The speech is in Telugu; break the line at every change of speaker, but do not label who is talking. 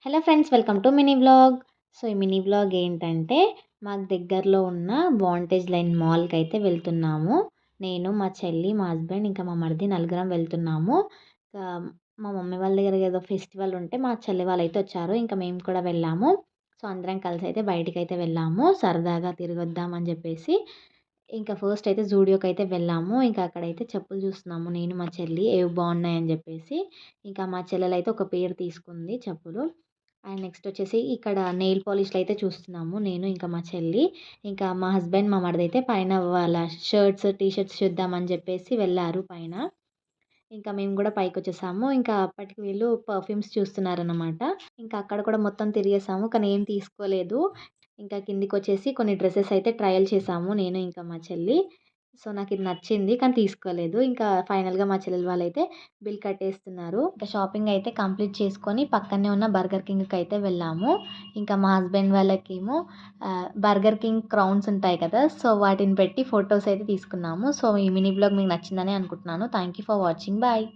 Hello friends, welcome to mini vlog. So ఈ మినీ వ్లాగ్ ఏంటంటే మాకు దగ్గరలో ఉన్న వాంటేజ్ లైన్ మాల్కి అయితే వెళ్తున్నాము. నేను, మా చెల్లి, మా హస్బెండ్, ఇంకా మా మరిది నలుగురం వెళ్తున్నాము. ఇంకా మా మమ్మీ వాళ్ళ దగ్గర ఏదో ఫెస్టివల్ ఉంటే మా చెల్లి వాళ్ళు అయితే వచ్చారు. ఇంకా మేము కూడా వెళ్ళాము. సో అందరం కలిసి అయితే బయటికి అయితే వెళ్ళాము, సరదాగా తిరిగొద్దాం అని చెప్పేసి. ఇంకా ఫస్ట్ అయితే జూడియోకి అయితే వెళ్ళాము. ఇంకా అక్కడైతే చెప్పులు చూస్తున్నాము నేను, మా చెల్లి ఏవి బాగున్నాయని చెప్పేసి. ఇంకా మా చెల్లెలు అయితే ఒక పేరు తీసుకుంది చెప్పులు. అండ్ నెక్స్ట్ వచ్చేసి ఇక్కడ నెయిల్ పాలిష్లు అయితే చూస్తున్నాము నేను, ఇంకా మా చెల్లి. ఇంకా మా హస్బెండ్, మా మరిదైతే పైన వాళ్ళ షర్ట్స్, టీ షర్ట్స్ చూద్దామని చెప్పేసి వెళ్ళారు పైన. ఇంకా మేము కూడా పైకొచ్చేసాము. ఇంకా అప్పటికి వీళ్ళు పర్ఫ్యూమ్స్ చూస్తున్నారనమాట. ఇంకా అక్కడ కూడా మొత్తం తిరిగేసాము, కానీ ఏం తీసుకోలేదు. ఇంకా కిందికొచ్చేసి కొన్ని డ్రెసెస్ అయితే ట్రయల్ చేసాము నేను, ఇంకా మా చెల్లి. సో నాకిది నచ్చింది, కానీ తీసుకోలేదు. ఇంకా ఫైనల్‌గా మా చెల్లెలు వాళ్ళైతే బిల్ కట్టేస్తున్నారు. ఇంకా షాపింగ్ అయితే కంప్లీట్ చేసుకొని పక్కనే ఉన్న బర్గర్ కింగ్‌కైతే వెళ్ళాము. ఇంకా మా హస్బెండ్ వాళ్ళకేమో బర్గర్ కింగ్ క్రౌన్స్ ఉంటాయి కదా! సో వాటిని పెట్టి ఫోటోస్ అయితే తీసుకున్నాము. సో ఈ మినీ వ్లాగ్ మీకు నచ్చిందనే అనుకుంటున్నాను. Thank you for watching. Bye.